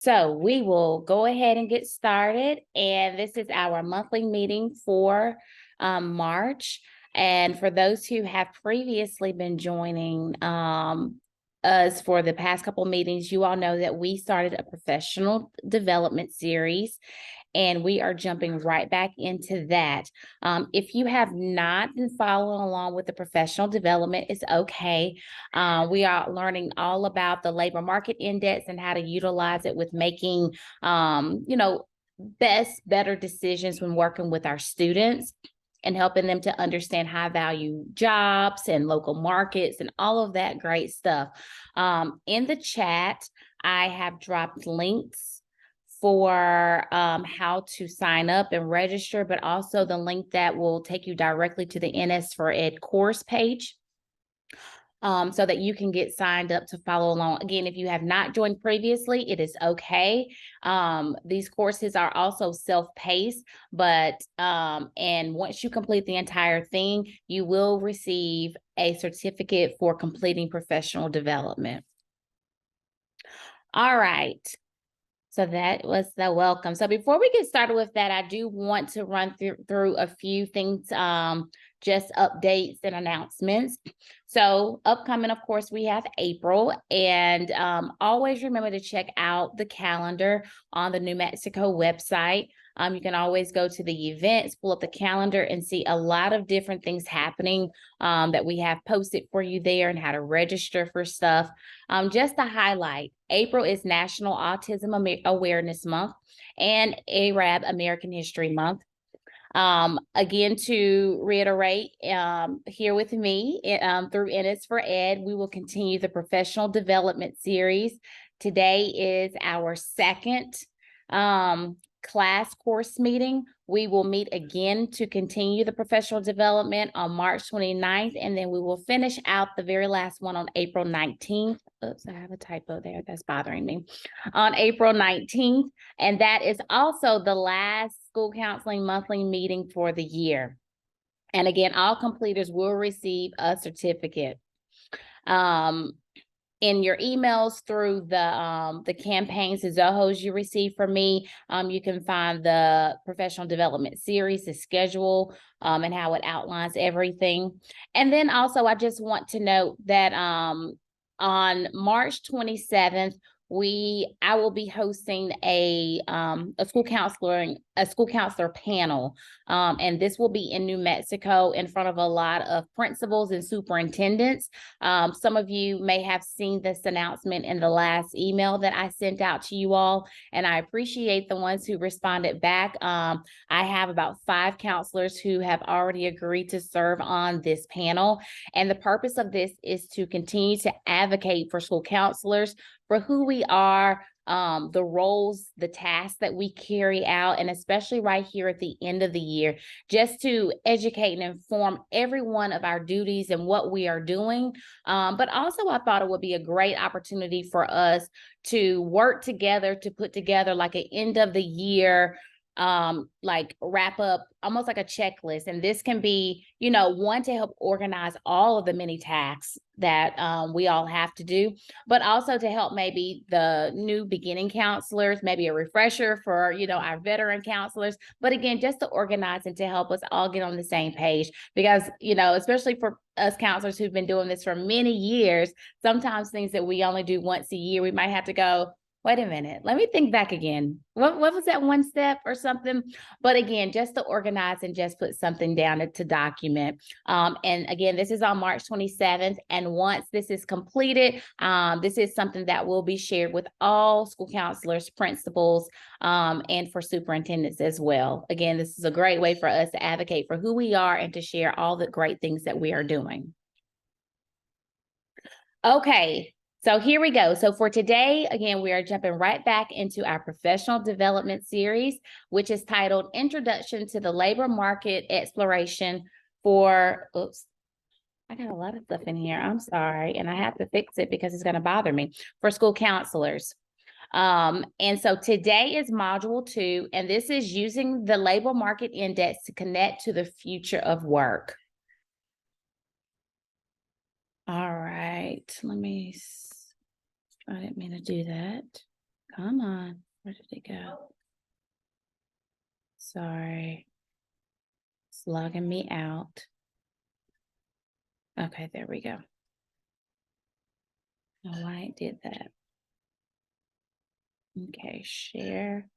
So we will go ahead and get started. And this is our monthly meeting for March. And for those who have previously been joining us for the past couple meetings, you all know that we started a professional development series, and we are jumping right back into that. If you have not been following along with the professional development, it's okay. We are learning all about the labor market index and how to utilize it with making, better decisions when working with our students and helping them to understand high value jobs and local markets and all of that great stuff. In the chat, I have dropped links for how to sign up and register, but also the link that will take you directly to the NS for Ed course page, so that you can get signed up to follow along. Again, if you have not joined previously, it is okay. These courses are also self-paced, but and once you complete the entire thing, you will receive a certificate for completing professional development. All right. So that was the welcome. So before we get started with that, I do want to run through a few things, just updates and announcements. So upcoming, of course, we have April, and always remember to check out the calendar on the New Mexico website. You can always go to the events, pull up the calendar, and see a lot of different things happening that we have posted for you there, and how to register for stuff. Just to highlight, April is National Autism Awareness Month and ARAB, American History Month. Again, to reiterate, here with me through NS for Ed, we will continue the professional development series. Today is our second class course meeting. We will meet again to continue the professional development on March 29th, and then we will finish out the very last one on April 19th. Oops, I have a typo there. That's bothering me. On April 19th, and that is also the last school counseling monthly meeting for the year. And again, all completers will receive a certificate. In your emails through the campaigns, the Zohos you receive from me, you can find the professional development series, the schedule, and how it outlines everything. And then also, I just want to note that on March 27th, I will be hosting a school counselor panel, and this will be in New Mexico in front of a lot of principals and superintendents. Some of you may have seen this announcement in the last email that I sent out to you all, and I appreciate the ones who responded back. I have about 5 counselors who have already agreed to serve on this panel, and the purpose of this is to continue to advocate for school counselors, for who we are, the roles, the tasks that we carry out, and especially right here at the end of the year, just to educate and inform everyone of our duties and what we are doing. But also, I thought it would be a great opportunity for us to work together to put together like an end of the year like wrap up, almost like a checklist. And this can be, one, to help organize all of the many tasks that we all have to do, but also to help maybe the new beginning counselors, maybe a refresher for, our veteran counselors. But again, just to organize and to help us all get on the same page, because, especially for us counselors who've been doing this for many years, sometimes things that we only do once a year, we might have to go, wait a minute, let me think back again. What was that one step or something? But again, just to organize and just put something down to document. And again, this is on March 27th. And once this is completed, this is something that will be shared with all school counselors, principals, and for superintendents as well. Again, this is a great way for us to advocate for who we are and to share all the great things that we are doing. Okay. So here we go. So for today, again, we are jumping right back into our professional development series, which is titled Introduction to the Labor Market Exploration for, oops, I got a lot of stuff in here. I'm sorry. And I have to fix it because it's going to bother me, for school counselors. And so today is module 2, and this is using the labor market index to connect to the future of work. All right, I didn't mean to do that. Come on. Where did it go? Sorry. It's logging me out. Okay, there we go. Oh, why it did that. Okay, share.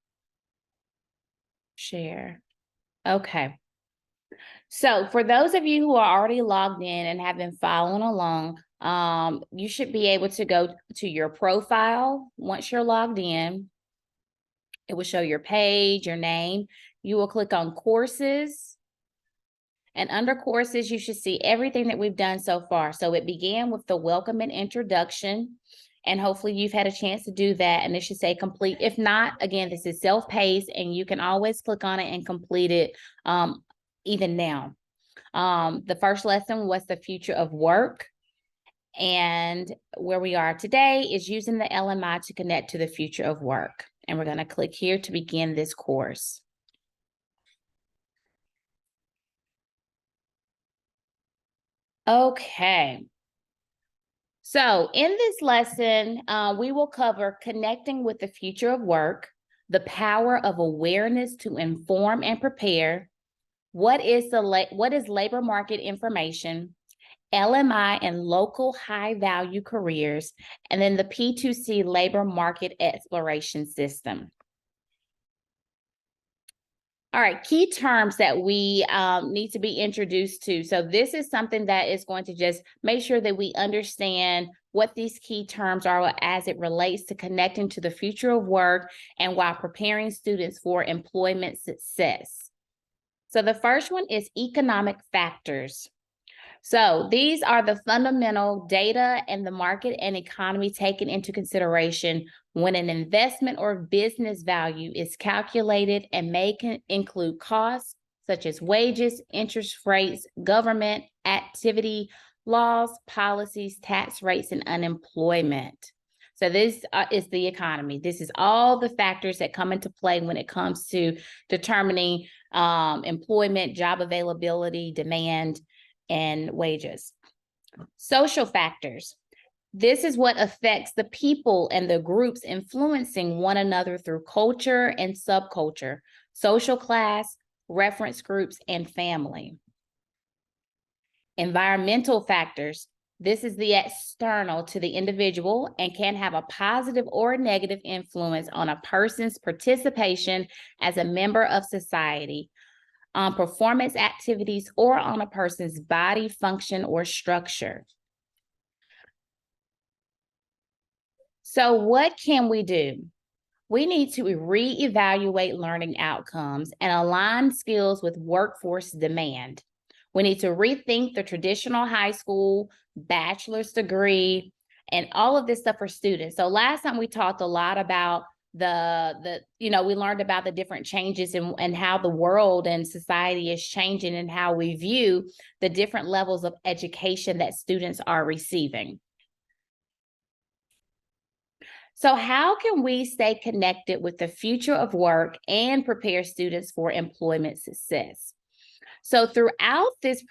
Okay. So for those of you who are already logged in and have been following along, you should be able to go to your profile once you're logged in. It will show your page, your name. You will click on courses. And under courses, you should see everything that we've done so far. So it began with the welcome and introduction. And hopefully you've had a chance to do that. And it should say complete. If not, again, this is self-paced and you can always click on it and complete it even now. The first lesson was the future of work. And where we are today is using the LMI to connect to the future of work. And we're going to click here to begin this course. Okay. So in this lesson, we will cover connecting with the future of work, the power of awareness to inform and prepare, what is labor market information, LMI and local high-value careers, and then the P2C labor market exploration system. All right, key terms that we need to be introduced to. So this is something that is going to just make sure that we understand what these key terms are as it relates to connecting to the future of work and while preparing students for employment success. So the first one is economic factors. So these are the fundamental data and the market and economy taken into consideration when an investment or business value is calculated and may include costs such as wages, interest rates, government activity, laws, policies, tax rates, and unemployment. So this is the economy. This is all the factors that come into play when it comes to determining employment, job availability, demand, and wages. Social factors. This is what affects the people and the groups influencing one another through culture and subculture, social class, reference groups, and family. Environmental factors. This is the external to the individual and can have a positive or negative influence on a person's participation as a member of society, on performance activities, or on a person's body function or structure. So what can we do? We need to reevaluate learning outcomes and align skills with workforce demand. We need to rethink the traditional high school, bachelor's degree, and all of this stuff for students. So last time we talked a lot about we learned about the different changes and how the world and society is changing and how we view the different levels of education that students are receiving. So how can we stay connected with the future of work and prepare students for employment success? So throughout this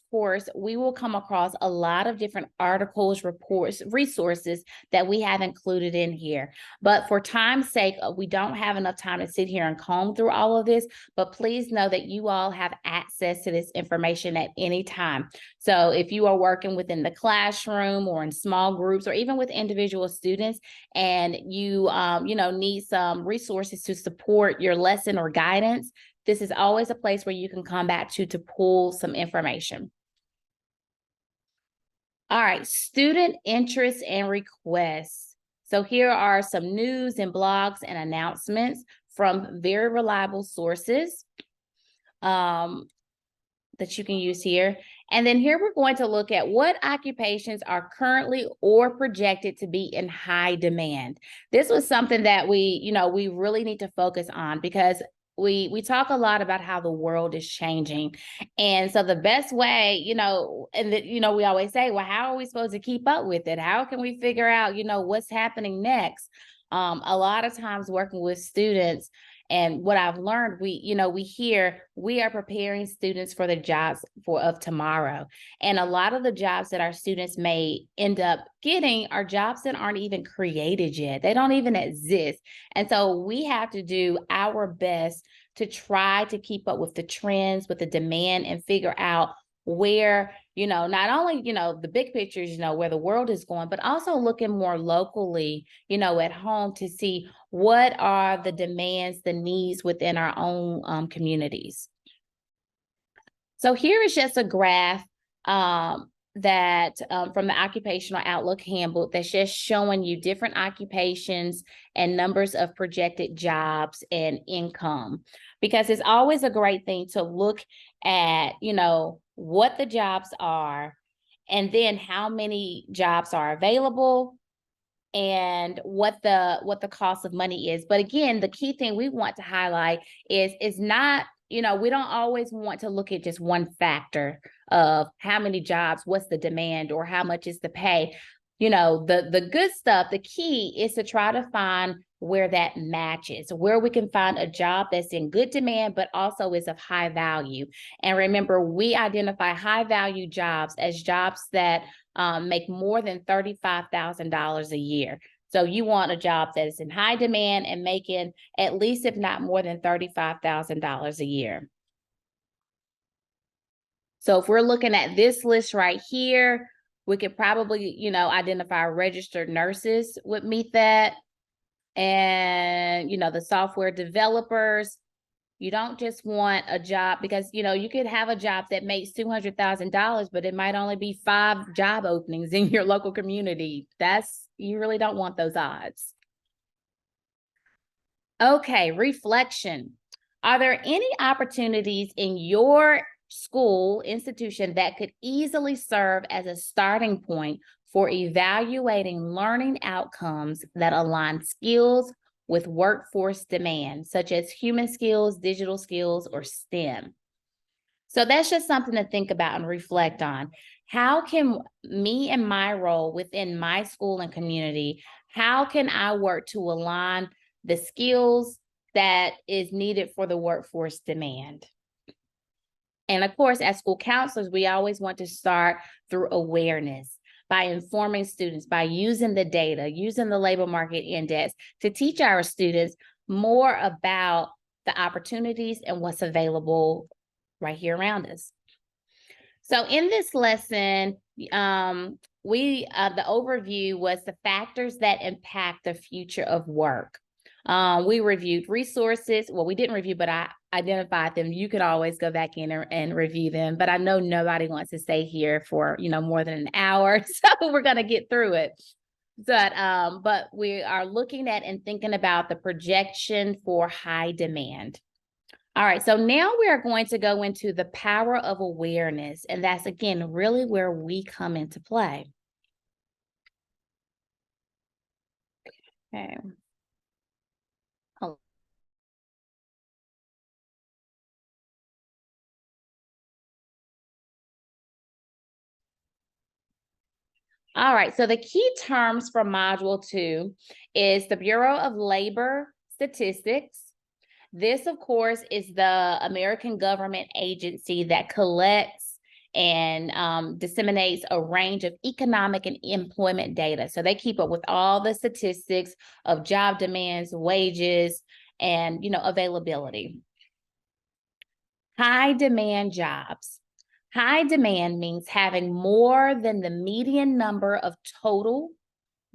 course, we will come across a lot of different articles, reports, resources that we have included in here. But for time's sake, we don't have enough time to sit here and comb through all of this, but please know that you all have access to this information at any time. So if you are working within the classroom or in small groups or even with individual students and you need some resources to support your lesson or guidance, this is always a place where you can come back to pull some information. All right, student interests and requests. So here are some news and blogs and announcements from very reliable sources that you can use here. And then here we're going to look at what occupations are currently or projected to be in high demand. This was something that we really need to focus on because we talk a lot about how the world is changing. And so the best way, we always say, well, how are we supposed to keep up with it? How can we figure out, what's happening next? A lot of times working with students And what I've learned, we hear we are preparing students for the jobs of tomorrow. And a lot of the jobs that our students may end up getting are jobs that aren't even created yet. They don't even exist. And so we have to do our best to try to keep up with the trends, with the demand, and figure out where, not only, the big pictures, where the world is going, but also looking more locally, at home to see what are the demands, the needs within our own communities. So here is just a graph that from the Occupational Outlook Handbook that's just showing you different occupations and numbers of projected jobs and income, because it's always a great thing to look at, what the jobs are, and then how many jobs are available, and what the cost of money is. But again, the key thing we want to highlight is not, we don't always want to look at just one factor of how many jobs, what's the demand, or how much is the pay. The good stuff, the key is to try to find where that matches, where we can find a job that's in good demand, but also is of high value. And remember, we identify high value jobs as jobs that make more than $35,000 a year. So you want a job that is in high demand and making at least, if not more than $35,000 a year. So if we're looking at this list right here, we could probably, identify registered nurses would meet that. And, the software developers. You don't just want a job because, you could have a job that makes $200,000, but it might only be 5 job openings in your local community. You really don't want those odds. Okay, reflection. Are there any opportunities in your school institution that could easily serve as a starting point for evaluating learning outcomes that align skills with workforce demand, such as human skills, digital skills, or STEM? So that's just something to think about and reflect on. How can me and my role within my school and community, how can I work to align the skills that is needed for the workforce demand? And of course, as school counselors, we always want to start through awareness, by informing students, by using the data, using the labor market index to teach our students more about the opportunities and what's available right here around us. So in this lesson, the overview was the factors that impact the future of work. We reviewed resources. Well, we didn't review, but I identified them. You could always go back in and review them, but I know nobody wants to stay here for, more than an hour. So we're going to get through it. But we are looking at and thinking about the projection for high demand. All right, so now we are going to go into the power of awareness, and that's, again, really where we come into play. Okay. All right, so the key terms for Module 2 is the Bureau of Labor Statistics. This, of course, is the American government agency that collects and disseminates a range of economic and employment data. So they keep up with all the statistics of job demands, wages, and, availability. High demand jobs. High demand means having more than the median number of total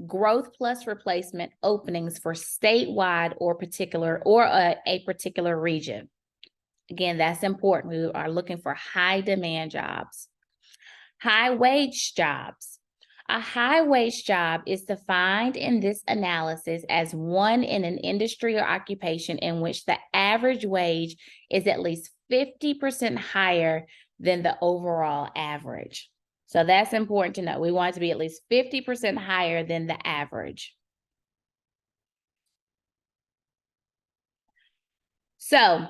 growth plus replacement openings for statewide or a particular region. Again, that's important. We are looking for high demand jobs. High wage jobs. A high wage job is defined in this analysis as one in an industry or occupation in which the average wage is at least 50% higher than the overall average. So that's important to know. We want it to be at least 50% higher than the average. So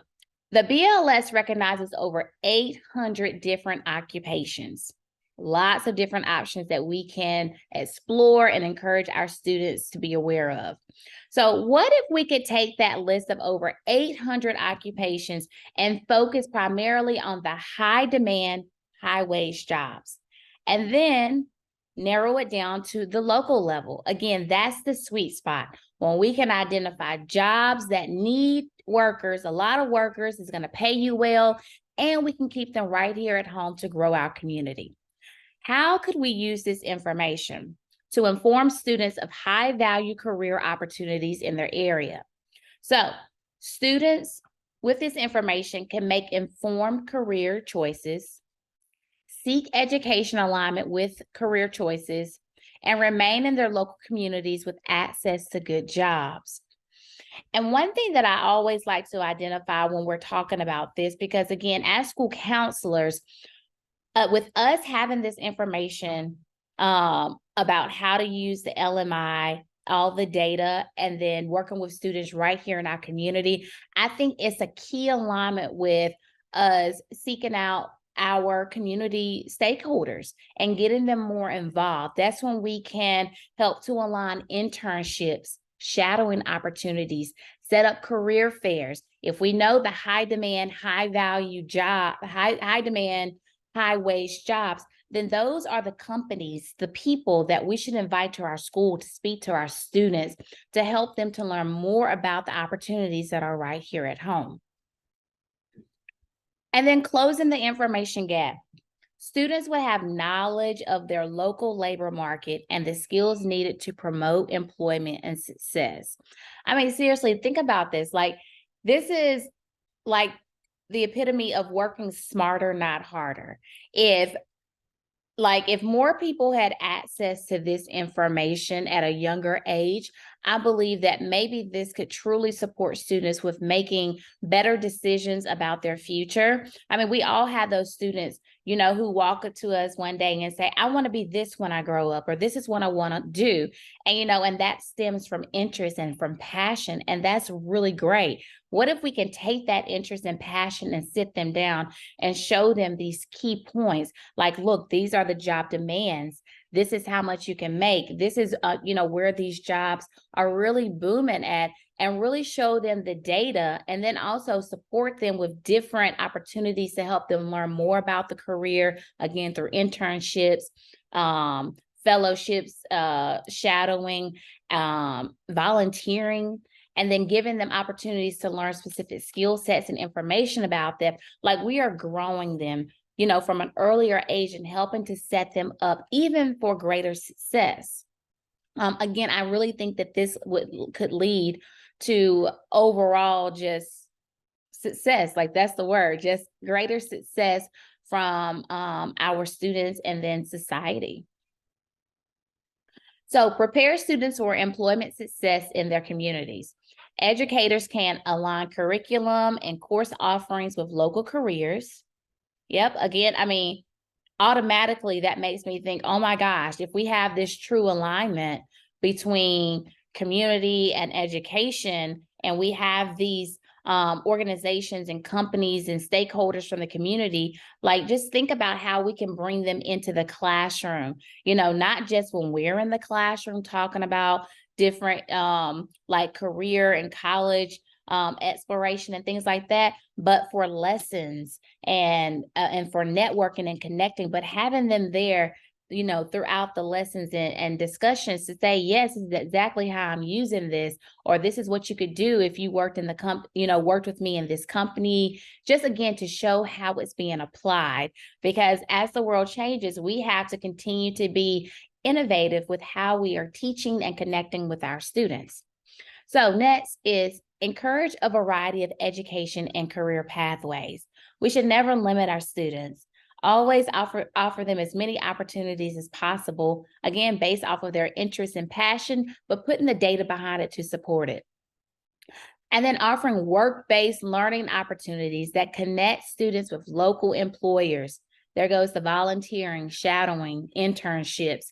the BLS recognizes over 800 different occupations. Lots of different options that we can explore and encourage our students to be aware of. So what if we could take that list of over 800 occupations and focus primarily on the high demand, high wage jobs, and then narrow it down to the local level? Again, that's the sweet spot when we can identify jobs that need workers, a lot of workers, is going to pay you well, and we can keep them right here at home to grow our community. How could we use this information to inform students of high value career opportunities in their area? So students with this information can make informed career choices, seek education alignment with career choices, and remain in their local communities with access to good jobs. And one thing that I always like to identify when we're talking about this, because again, as school counselors, with us having this information about how to use the LMI, all the data, and then working with students right here in our community, I think it's a key alignment with us seeking out our community stakeholders and getting them more involved. That's when we can help to align internships, shadowing opportunities, set up career fairs. If we know the high demand, high value job, high demand, high wage jobs, then those are the companies, the people that we should invite to our school to speak to our students to help them to learn more about the opportunities that are right here at home. And then closing the information gap. Students will have knowledge of their local labor market and the skills needed to promote employment and success. I mean, seriously, think about this. Like, this is like the epitome of working smarter, not harder. If more people had access to this information at a younger age, I believe that maybe this could truly support students with making better decisions about their future. I mean, we all have those students, who walk up to us one day and say, I want to be this when I grow up, or this is what I want to do. And, and that stems from interest and from passion. And that's really great. What if we can take that interest and passion and sit them down and show them these key points? Like, look, these are the job demands. This is how much you can make. This is, where these jobs are really booming at, and really show them the data, and then also support them with different opportunities to help them learn more about the career, again, through internships, fellowships, shadowing, volunteering, and then giving them opportunities to learn specific skill sets and information about them. Like, we are growing them, from an earlier age and helping to set them up even for greater success. Again, I really think that this could lead to overall just success. Like, that's the word, just greater success from our students and then society. So prepare students for employment success in their communities. Educators can align curriculum and course offerings with local careers. Yep, again, I mean, automatically that makes me think, oh my gosh, if we have this true alignment between community and education, and we have these organizations and companies and stakeholders from the community, like, just think about how we can bring them into the classroom, not just when we're in the classroom talking about different like career and college exploration and things like that, but for lessons and for networking and connecting, but having them there, throughout the lessons and discussions to say, yes, this is exactly how I'm using this, or this is what you could do if you worked in the worked with me in this company, just again, to show how it's being applied. Because as the world changes, we have to continue to be innovative with how we are teaching and connecting with our students. So next is encourage a variety of education and career pathways. We should never limit our students. Always offer them as many opportunities as possible, again, based off of their interest and passion, but putting the data behind it to support it. And then offering work-based learning opportunities that connect students with local employers. There goes the volunteering, shadowing, internships.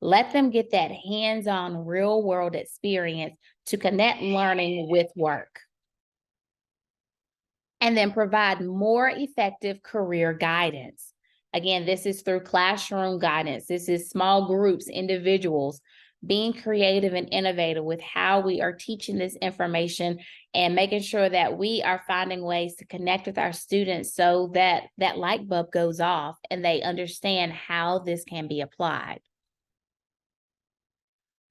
Let them get that hands-on real-world experience to connect learning with work. And then provide more effective career guidance. Again, this is through classroom guidance. This is small groups, individuals, being creative and innovative with how we are teaching this information and making sure that we are finding ways to connect with our students so that that light bulb goes off and they understand how this can be applied.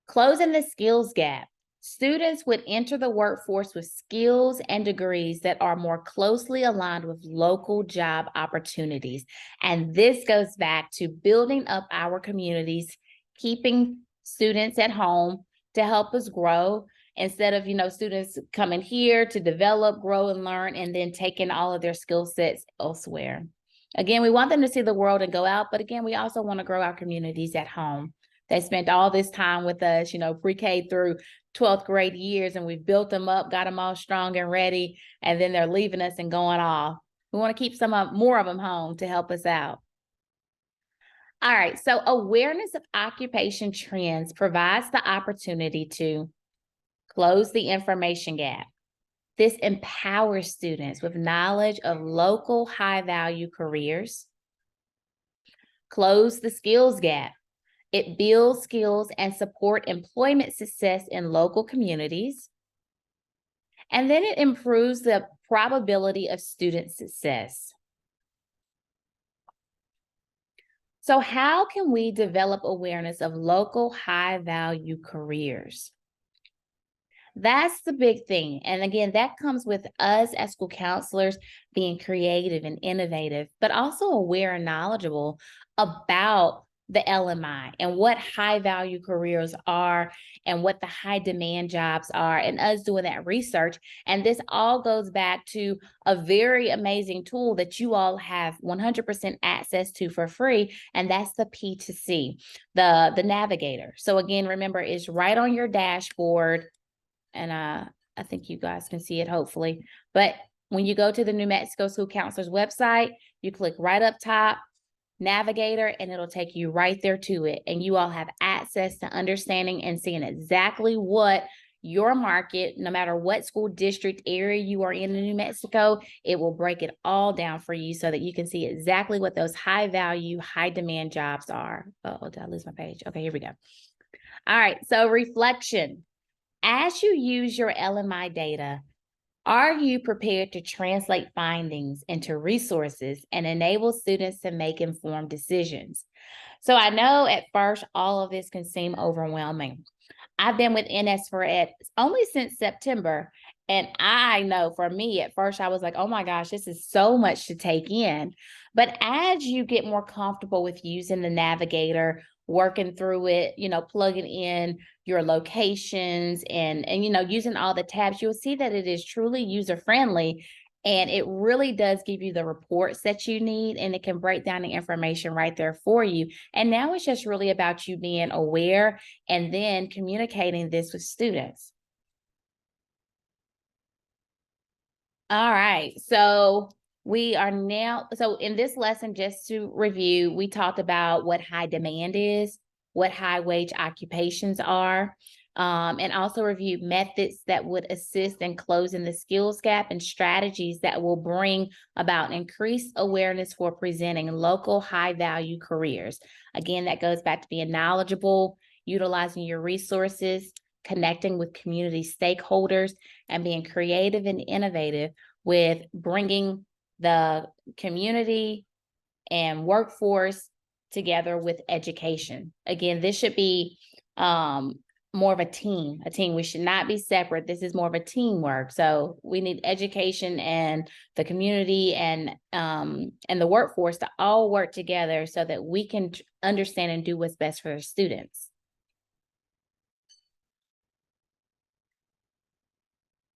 Closing the skills gap. Students would enter the workforce with skills and degrees that are more closely aligned with local job opportunities. And this goes back to building up our communities, keeping students at home to help us grow instead of, students coming here to develop, grow, and learn, and then taking all of their skill sets elsewhere. Again, we want them to see the world and go out, but again, we also want to grow our communities at home. They spent all this time with us, pre-K through 12th grade years, and we've built them up, got them all strong and ready, and then they're leaving us and going off. We want to keep more of them home to help us out. All right, so awareness of occupation trends provides the opportunity to close the information gap. This empowers students with knowledge of local high-value careers. Close the skills gap. It builds skills and support employment success in local communities. And then it improves the probability of student success. So how can we develop awareness of local high-value careers? That's the big thing. And again, that comes with us as school counselors being creative and innovative, but also aware and knowledgeable about the LMI and what high value careers are and what the high demand jobs are, and us doing that research. And this all goes back to a very amazing tool that you all have 100% access to for free, and that's the P2C, the Navigator. So again, remember, it's right on your dashboard. And I think you guys can see it, hopefully. But when you go to the New Mexico School Counselors website, you click right up top, Navigator, and it'll take you right there to it. And you all have access to understanding and seeing exactly what your market, no matter what school district area you are in New Mexico, it will break it all down for you so that you can see exactly what those high value, high demand jobs are. Oh, did I lose my page? Okay, here we go. All right, so reflection. As you use your LMI data, are you prepared to translate findings into resources and enable students to make informed decisions? So I know at first all of this can seem overwhelming. I've been with NS4Ed only since September, and I know for me at first I was like, oh my gosh, this is so much to take in. But as you get more comfortable with using the Navigator, working through it, plugging in your locations and using all the tabs, you'll see that it is truly user-friendly. And it really does give you the reports that you need, and it can break down the information right there for you. And now it's just really about you being aware and then communicating this with students. All right, so we are now, so in this lesson, just to review, we talked about what high demand is, what high wage occupations are, and also review methods that would assist in closing the skills gap and strategies that will bring about increased awareness for presenting local high value careers. Again, that goes back to being knowledgeable, utilizing your resources, connecting with community stakeholders, and being creative and innovative with bringing the community and workforce together with education. Again, this should be more of a team. We should not be separate. This is more of a teamwork. So we need education and the community and the workforce to all work together so that we can understand and do what's best for the students.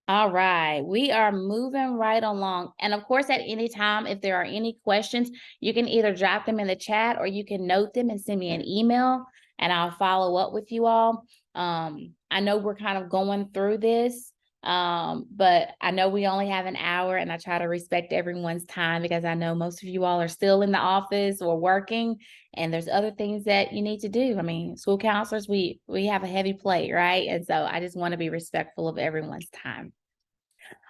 All right, we are moving right along. And of course, at any time, if there are any questions, you can either drop them in the chat or you can note them and send me an email and I'll follow up with you all. I know we're kind of going through this, but I know we only have an hour, and I try to respect everyone's time because I know most of you all are still in the office or working, and there's other things that you need to do. I mean, school counselors, we have a heavy plate, right? And so I just want to be respectful of everyone's time.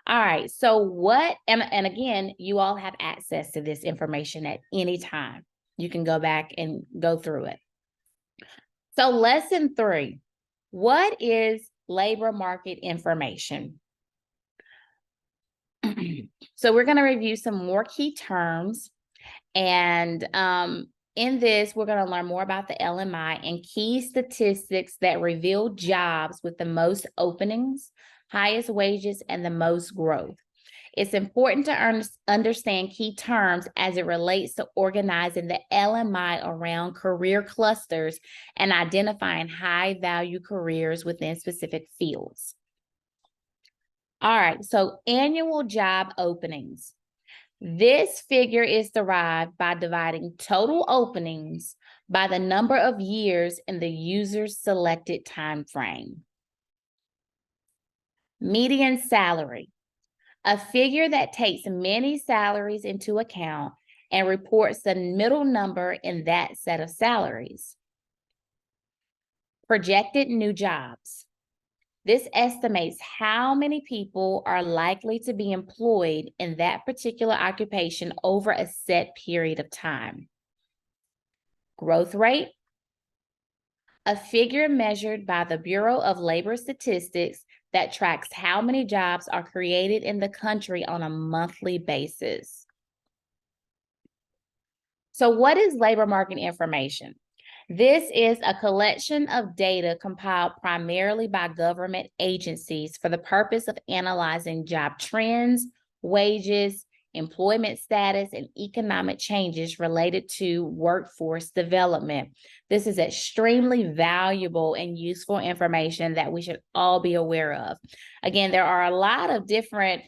All right, so and again, you all have access to this information at any time. you can go back and go through it. So lesson 3, what is labor market information? So we're going to review some more key terms, and in this, we're going to learn more about the LMI and key statistics that reveal jobs with the most openings, highest wages, and the most growth. It's important to understand key terms as it relates to organizing the LMI around career clusters and identifying high-value careers within specific fields. All right, so annual job openings. This figure is derived by dividing total openings by the number of years in the user's selected time frame. Median salary, a figure that takes many salaries into account and reports the middle number in that set of salaries. Projected new jobs. This estimates how many people are likely to be employed in that particular occupation over a set period of time. Growth rate, a figure measured by the Bureau of Labor Statistics that tracks how many jobs are created in the country on a monthly basis. So what is labor market information? This is a collection of data compiled primarily by government agencies for the purpose of analyzing job trends, wages, employment status, and economic changes related to workforce development. This is extremely valuable and useful information that we should all be aware of. Again, there are a lot of different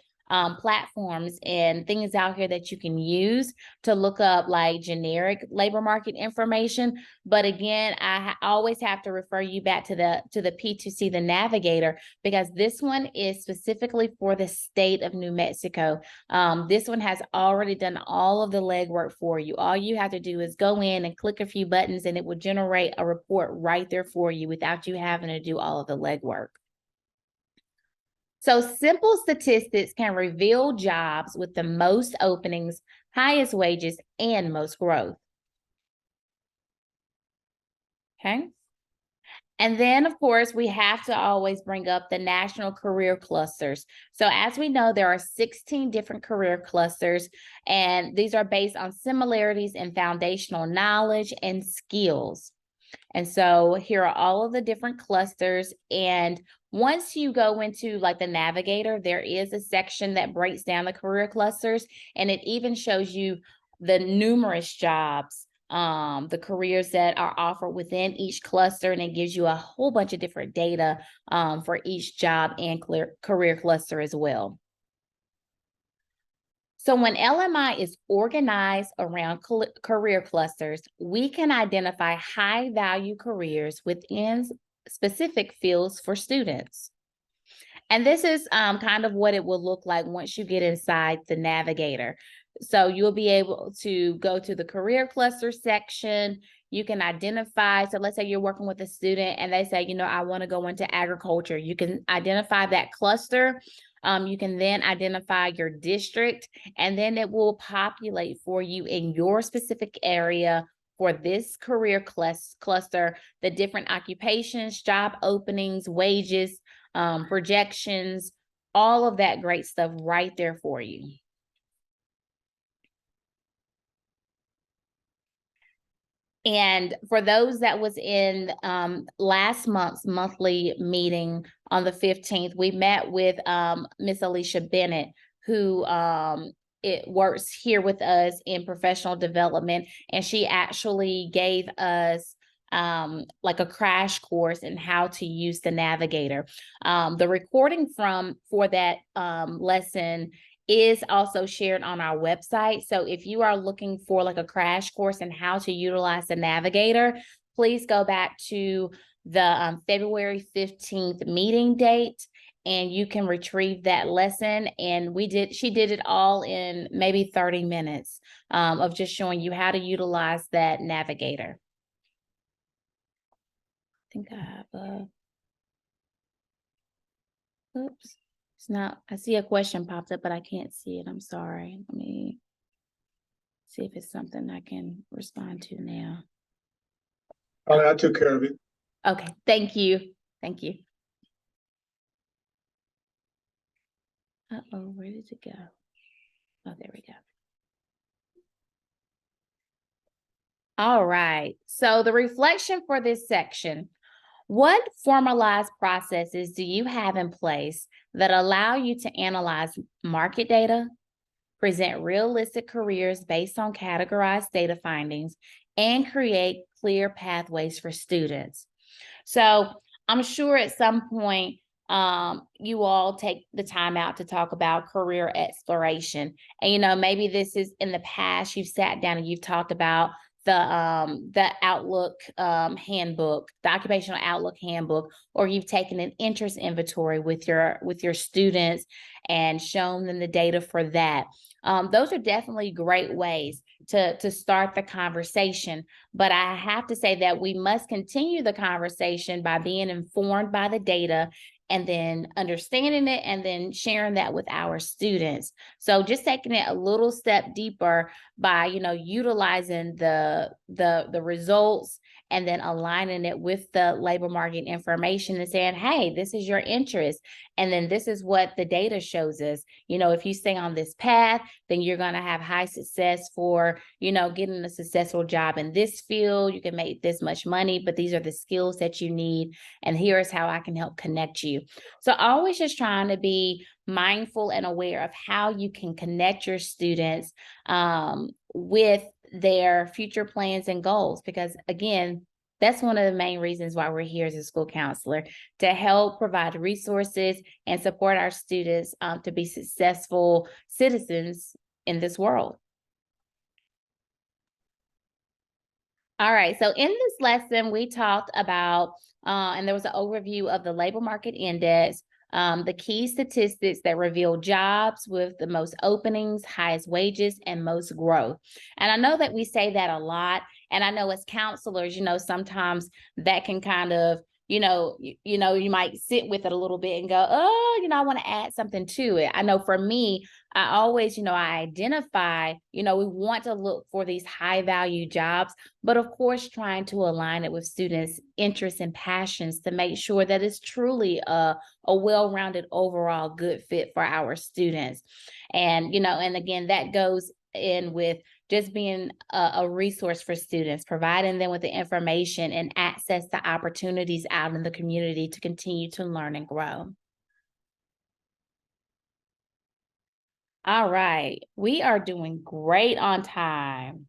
platforms and things out here that you can use to look up like generic labor market information. But again, I always have to refer you back to the P2C, the Navigator, because this one is specifically for the state of New Mexico. This one has already done all of the legwork for you. All you have to do is go in and click a few buttons and it will generate a report right there for you without you having to do all of the legwork. So simple statistics can reveal jobs with the most openings, highest wages, and most growth. Okay. And then, of course, we have to always bring up the national career clusters. So as we know, there are 16 different career clusters, and these are based on similarities in foundational knowledge and skills. And so here are all of the different clusters. And once you go into like the Navigator, there is a section that breaks down the career clusters, and it even shows you the numerous jobs, the careers that are offered within each cluster, and it gives you a whole bunch of different data for each job and career cluster as well. So when LMI is organized around career clusters, we can identify high-value careers within specific fields for students. And this is kind of what it will look like once you get inside the Navigator. So you'll be able to go to the career cluster section. You can identify, so let's say you're working with a student and they say, you know, I want to go into agriculture. You can identify that cluster. You can then identify your district, and then it will populate for you in your specific area for this career cluster, the different occupations, job openings, wages, projections, all of that great stuff right there for you. And for those that was in last month's monthly meeting on the 15th, we met with Miss Alicia Bennett, who it works here with us in professional development. And she actually gave us like a crash course in how to use the Navigator. The recording for that lesson is also shared on our website. So if you are looking for like a crash course in how to utilize the Navigator, please go back to the February 15th meeting date, and you can retrieve that lesson. And she did it all in maybe 30 minutes of just showing you how to utilize that Navigator. I think I have a, oops. It's not, I see a question popped up, but I can't see it. I'm sorry. Let me See if it's something I can respond to now. I took care of it. Okay, thank you. Thank you. Uh-oh, where did it go? Oh, there we go. All right, so the reflection for this section. What formalized processes do you have in place that allow you to analyze market data, present realistic careers based on categorized data findings, and create clear pathways for students? So I'm sure at some point you all take the time out to talk about career exploration. And maybe this is in the past, you've sat down and you've talked about the Outlook handbook, the occupational Outlook handbook, or you've taken an interest inventory with your students and shown them the data for that. Those are definitely great ways to start the conversation. But I have to say that we must continue the conversation by being informed by the data and then understanding it and then sharing that with our students. So just taking it a little step deeper by, utilizing the results and then aligning it with the labor market information and saying, hey, this is your interest. And then this is what the data shows us. If you stay on this path, then you're going to have high success for, getting a successful job in this field. You can make this much money, but these are the skills that you need. And here's how I can help connect you. So always just trying to be mindful and aware of how you can connect your students with their future plans and goals. Because again, that's one of the main reasons why we're here as a school counselor, to help provide resources and support our students to be successful citizens in this world. All right, so in this lesson, we talked about, and there was an overview of the labor market index, the key statistics that reveal jobs with the most openings, highest wages, and most growth. And I know that we say that a lot. And I know as counselors, sometimes that can kind of, you might sit with it a little bit and go, oh, I want to add something to it. I know for me, I always, I identify, we want to look for these high value jobs, but of course, trying to align it with students' interests and passions to make sure that it's truly a well-rounded overall good fit for our students. And, and again, that goes in with just being a resource for students, providing them with the information and access to opportunities out in the community to continue to learn and grow. All right, we are doing great on time.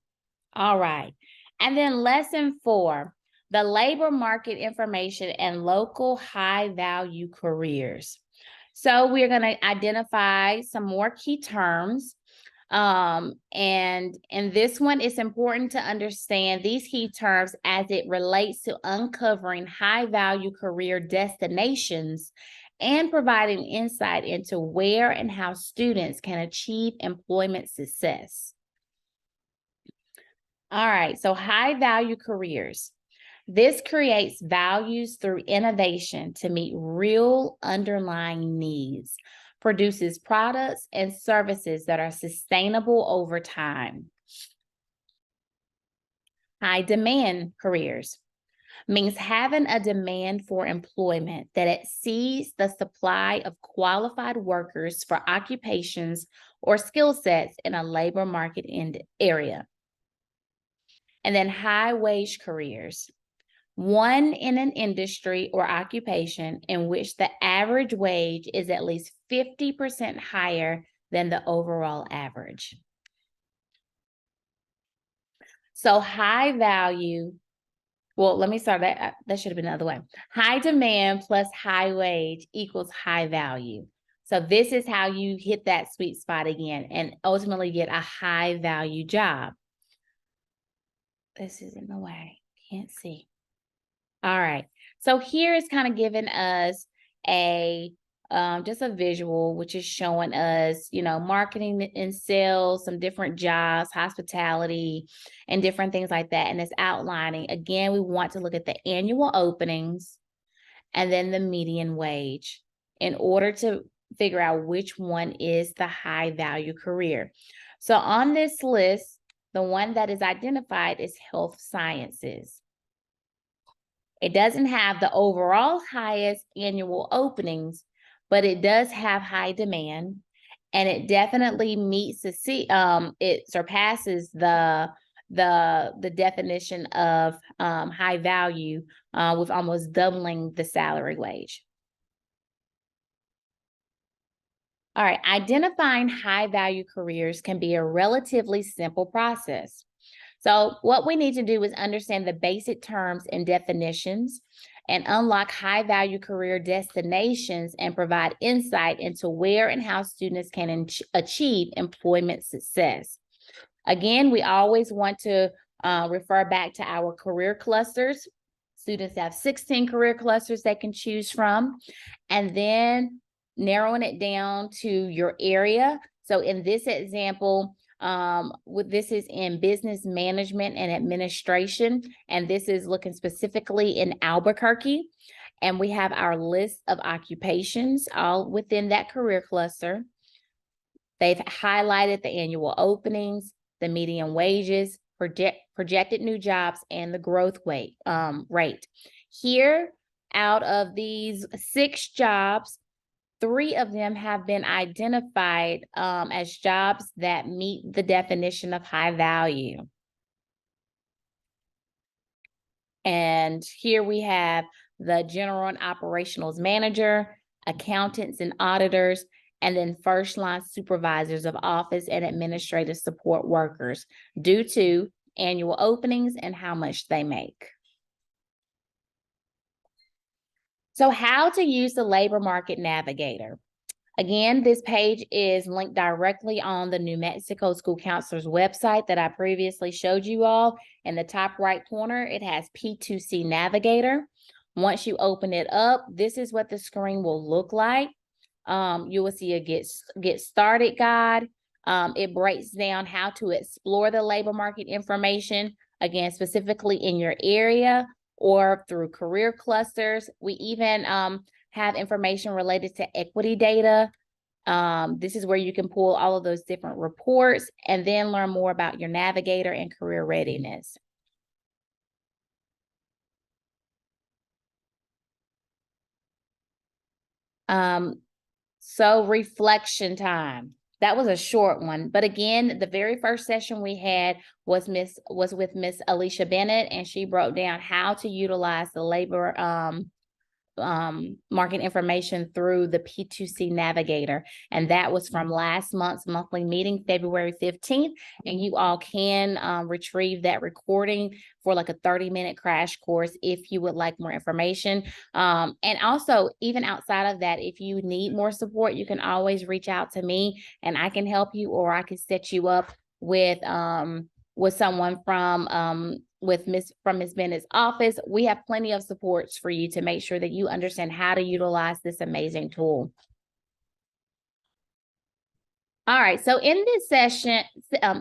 All right, and then lesson 4, the labor market information and local high value careers. So we're going to identify some more key terms. And in this one, it's important to understand these key terms as it relates to uncovering high value career destinations and providing insight into where and how students can achieve employment success. All right, so high value careers. This creates values through innovation to meet real underlying needs, produces products and services that are sustainable over time. High demand careers means having a demand for employment that exceeds the supply of qualified workers for occupations or skill sets in a labor market area. And then high wage careers, one in an industry or occupation in which the average wage is at least 50% higher than the overall average. So high value, well, let me start that. That should have been another way. High demand plus high wage equals high value. So this is how you hit that sweet spot again and ultimately get a high value job. This is in the way, can't see. All right, so here is kind of giving us a just a visual, which is showing us, marketing and sales, some different jobs, hospitality, and different things like that. And it's outlining, again, we want to look at the annual openings and then the median wage in order to figure out which one is the high value career. So on this list, the one that is identified is health sciences. It doesn't have the overall highest annual openings, but it does have high demand, and it definitely meets it surpasses the definition of high value with almost doubling the salary wage. All right, identifying high value careers can be a relatively simple process. So what we need to do is understand the basic terms and definitions and unlock high value career destinations and provide insight into where and how students can achieve employment success. Again, we always want to refer back to our career clusters. Students have 16 career clusters they can choose from, and then narrowing it down to your area. So in this example, this is in business management and administration, and this is looking specifically in Albuquerque. And we have our list of occupations all within that career cluster. They've highlighted the annual openings, the median wages, projected new jobs, and the growth rate. Here, out of these 6 jobs, 3 of them have been identified as jobs that meet the definition of high value. And here we have the general and operationals manager, accountants and auditors, and then first line supervisors of office and administrative support workers due to annual openings and how much they make. So how to use the Labor Market Navigator. Again, this page is linked directly on the New Mexico School Counselor's website that I previously showed you all. In the top right corner, it has P2C Navigator. Once you open it up, this is what the screen will look like. You will see a get started guide. It breaks down how to explore the labor market information, again, specifically in your area or through career clusters. We even have information related to equity data. This is where you can pull all of those different reports and then learn more about your navigator and career readiness. So reflection time. That was a short one, but again, the very first session we had was with Miss Alicia Bennett, and she broke down how to utilize the labor market information through the P2C Navigator. And that was from last month's monthly meeting, February 15th. And you all can retrieve that recording for like a 30-minute crash course if you would like more information. And also, even outside of that, if you need more support, you can always reach out to me and I can help you, or I can set you up with someone from Miss Bennett's office. We have plenty of supports for you to make sure that you understand how to utilize this amazing tool. All right, so in this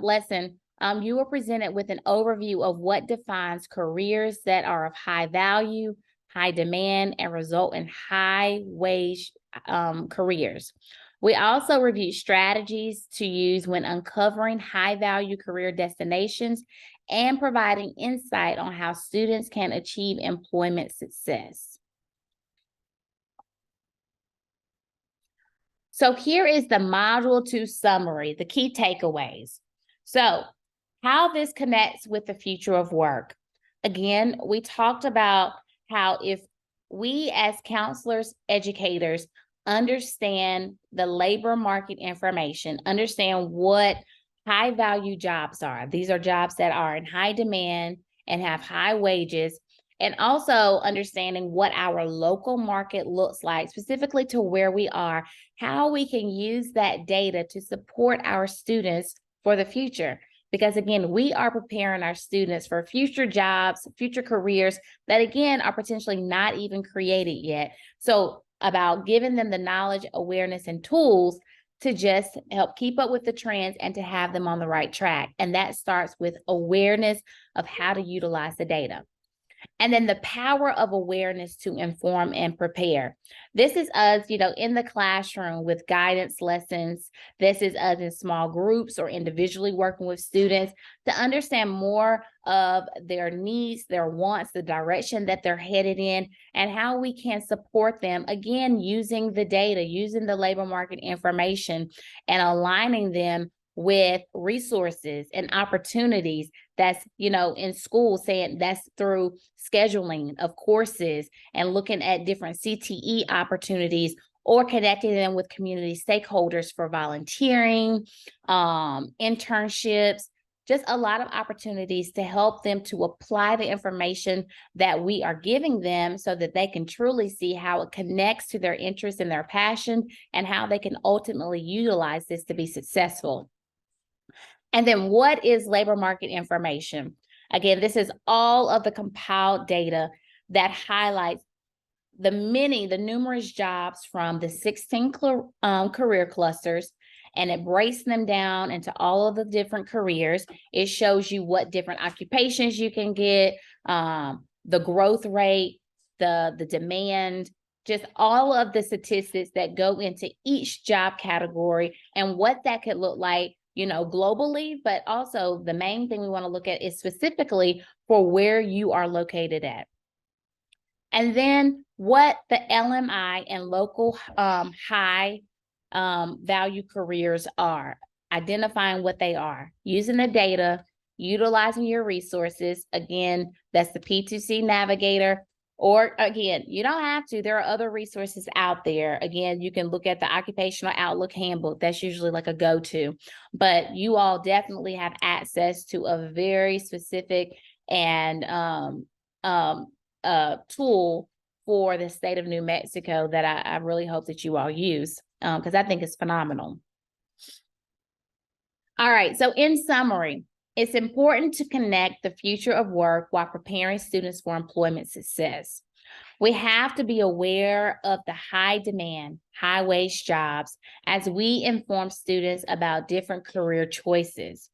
lesson, you were presented with an overview of what defines careers that are of high value, high demand, and result in high wage careers. We also reviewed strategies to use when uncovering high value career destinations and providing insight on how students can achieve employment success. So here is the Module 2 summary, the key takeaways. So how this connects with the future of work. Again, we talked about how if we as counselors, educators, understand the labor market information, understand what high value jobs are. These are jobs that are in high demand and have high wages, and also understanding what our local market looks like, specifically to where we are, how we can use that data to support our students for the future. Because again, we are preparing our students for future jobs, future careers that again are potentially not even created yet. So about giving them the knowledge, awareness, and tools to just help keep up with the trends and to have them on the right track. And that starts with awareness of how to utilize the data. And then the power of awareness to inform and prepare. This is us, in the classroom with guidance lessons. This is us in small groups or individually working with students to understand more of their needs, their wants, the direction that they're headed in, and how we can support them, again, using the data, using the labor market information, and aligning them with resources and opportunities that's, in school, saying that's through scheduling of courses and looking at different CTE opportunities, or connecting them with community stakeholders for volunteering, internships, just a lot of opportunities to help them to apply the information that we are giving them so that they can truly see how it connects to their interest and their passion, and how they can ultimately utilize this to be successful. And then what is labor market information? Again, this is all of the compiled data that highlights the numerous jobs from the 16 career clusters, and it breaks them down into all of the different careers. It shows you what different occupations you can get, the growth rate, the demand, just all of the statistics that go into each job category and what that could look like, globally, but also the main thing we want to look at is specifically for where you are located at. And then what the LMI and local high value careers are, identifying what they are, using the data, utilizing your resources. Again, that's the P2C Navigator. Or again, you don't have to. There are other resources out there. Again, you can look at the Occupational Outlook Handbook. That's usually like a go-to. But you all definitely have access to a very specific and tool for the state of New Mexico that I really hope that you all use, because I think it's phenomenal. All right, so in summary, it's important to connect the future of work while preparing students for employment success. We have to be aware of the high demand, high wage jobs as we inform students about different career choices.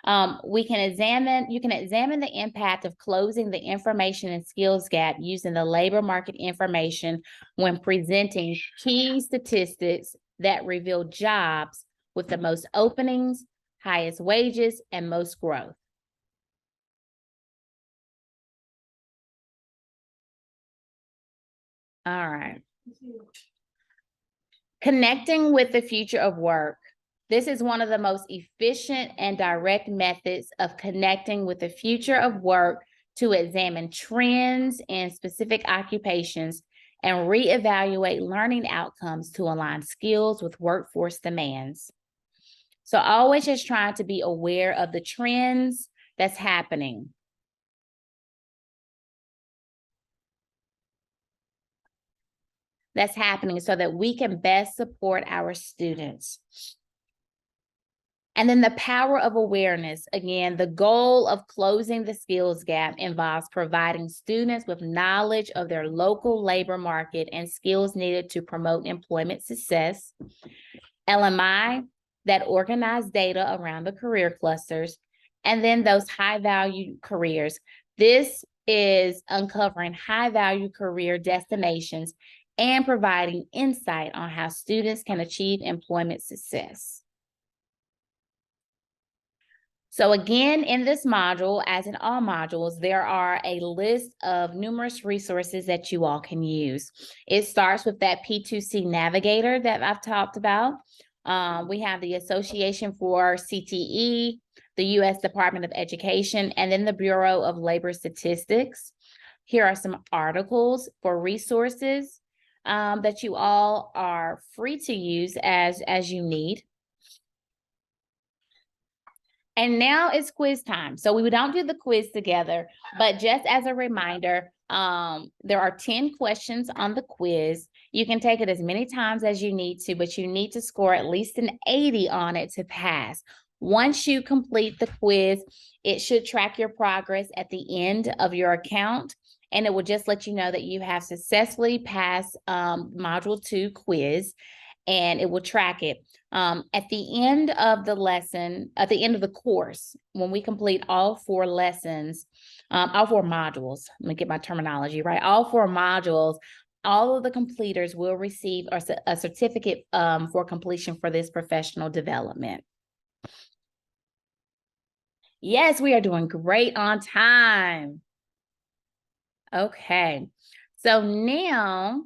You can examine the impact of closing the information and skills gap using the labor market information when presenting key statistics that reveal jobs with the most openings, highest wages, and most growth. All right. Connecting with the future of work. This is one of the most efficient and direct methods of connecting with the future of work to examine trends in specific occupations and reevaluate learning outcomes to align skills with workforce demands. So always just trying to be aware of the trends that's happening. So that we can best support our students. And then the power of awareness. Again, the goal of closing the skills gap involves providing students with knowledge of their local labor market and skills needed to promote employment success. LMI, that organize data around the career clusters, and then those high-value careers. This is uncovering high-value career destinations and providing insight on how students can achieve employment success. So again, in this module, as in all modules, there are a list of numerous resources that you all can use. It starts with that P2C Navigator that I've talked about. We have the Association for CTE, the U.S. Department of Education, and then the Bureau of Labor Statistics. Here are some articles for resources that you all are free to use as you need. And now it's quiz time. So we don't do the quiz together, but just as a reminder, there are 10 questions on the quiz. You can take it as many times as you need to, but you need to score at least an 80 on it to pass. Once you complete the quiz, it should track your progress at the end of your account, and it will just let you know that you have successfully passed Module 2 quiz. and it will track it. At the end of the lesson, at the end of the course, when we complete all 4 lessons, all 4 modules, let me get my terminology right, all 4 modules, all of the completers will receive a certificate for completion for this professional development. Yes, we are doing great on time. Okay, so now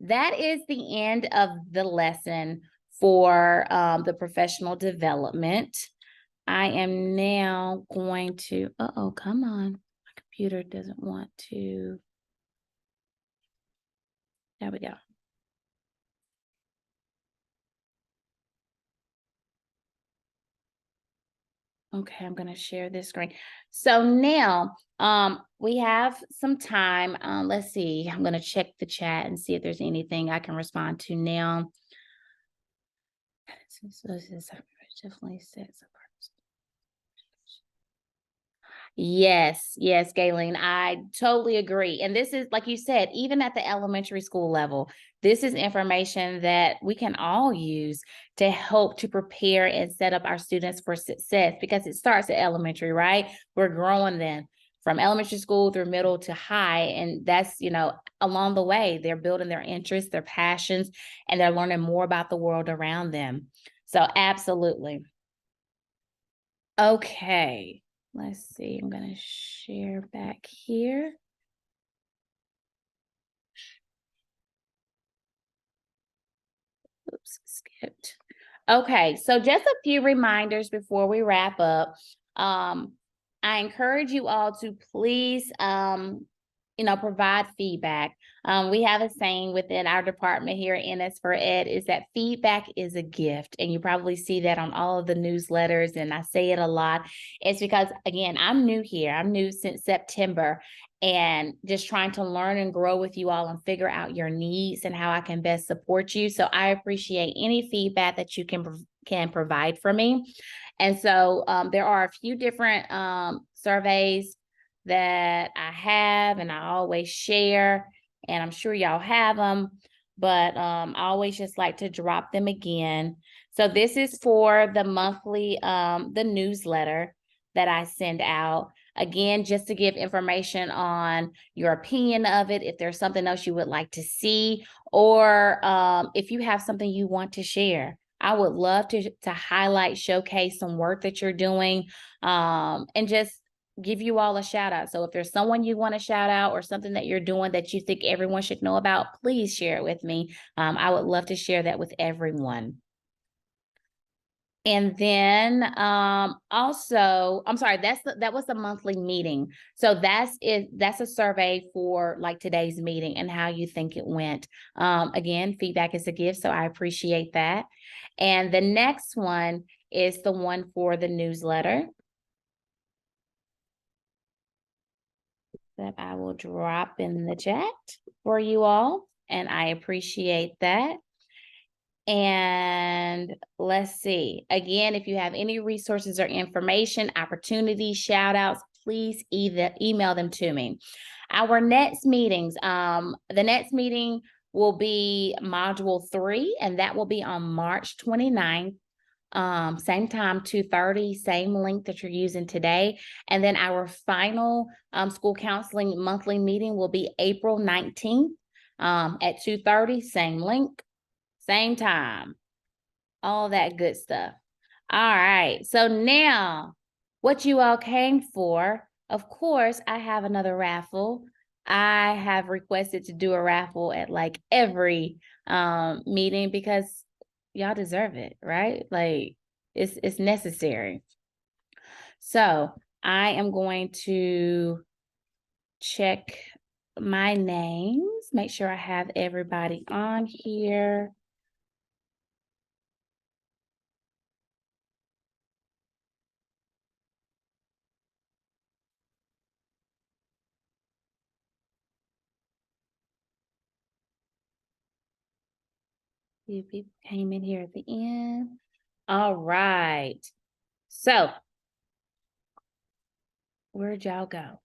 that is the end of the lesson for the professional development. I am now going to, come on, my computer doesn't want to. There we go. Okay, I'm going to share this screen. So now we have some time. Let's see. I'm going to check the chat and see if there's anything I can respond to now. So this is definitely sets apart. Yes, Galen, I totally agree. And this is, like you said, even at the elementary school level, this is information that we can all use to help to prepare and set up our students for success, because it starts at elementary, right? We're growing them from elementary school through middle to high. And that's, along the way, they're building their interests, their passions, and they're learning more about the world around them. So absolutely. Okay. Let's see, I'm going to share back here. Oops, skipped. Okay, so just a few reminders before we wrap up. I encourage you all to please, provide feedback. We have a saying within our department here at NS4Ed is that feedback is a gift. And you probably see that on all of the newsletters, and I say it a lot. It's because, again, I'm new here. I'm new since September, and just trying to learn and grow with you all and figure out your needs and how I can best support you. So I appreciate any feedback that you can provide for me. And so there are a few different surveys that I have and I always share, and I'm sure y'all have them, but I always just like to drop them again. So this is for the monthly, the newsletter that I send out. Again, just to give information on your opinion of it, if there's something else you would like to see, or if you have something you want to share. I would love to highlight, showcase some work that you're doing, and just give you all a shout out. So if there's someone you want to shout out or something that you're doing that you think everyone should know about, please share it with me. I would love to share that with everyone. And then also, I'm sorry, that was the monthly meeting. So that's a survey for like today's meeting and how you think it went. Again, feedback is a gift, so I appreciate that. And the next one is the one for the newsletter that I will drop in the chat for you all, and I appreciate that. And let's see, again, if you have any resources or information, opportunities, shout outs, please either email them to me. Our next meetings, the next meeting will be module 3, and that will be on March 29th. Same time, 2:30, same link that you're using today. And then our final school counseling monthly meeting will be April 19th at 2:30, same link, same time, all that good stuff. All right, so now what you all came for, of course, I have another raffle. I have requested to do a raffle at like every meeting because y'all deserve it, right? Like it's necessary. So I am going to check my names, make sure I have everybody on here. Few people came in here at the end. All right. So where'd y'all go?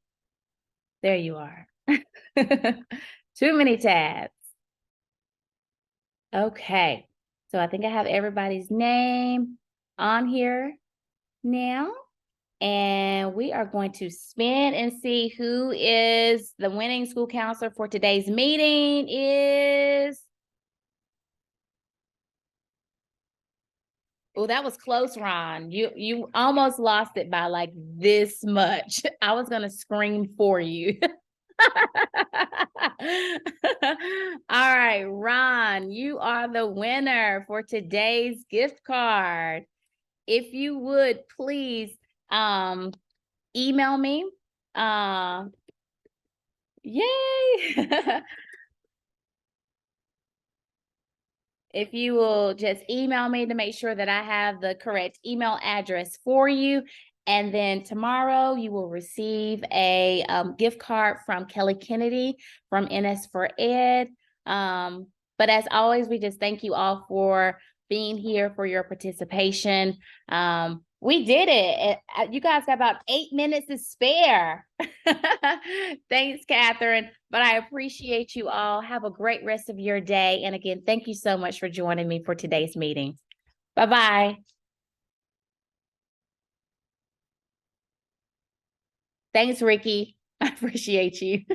There you are. Too many tabs. Okay. So I think I have everybody's name on here now. And we are going to spin and see who is the winning school counselor for today's meeting is. Oh, that was close, Ron. You almost lost it by like this much. I was gonna scream for you. All right, Ron, you are the winner for today's gift card. If you would please email me. Yay! If you will just email me to make sure that I have the correct email address for you. And then tomorrow you will receive a gift card from Kelly Kennedy from NS for Ed. But as always, we just thank you all for being here, for your participation. We did it. You guys got about 8 minutes to spare. Thanks, Catherine. But I appreciate you all. Have a great rest of your day. And again, thank you so much for joining me for today's meeting. Bye-bye. Thanks, Ricky. I appreciate you.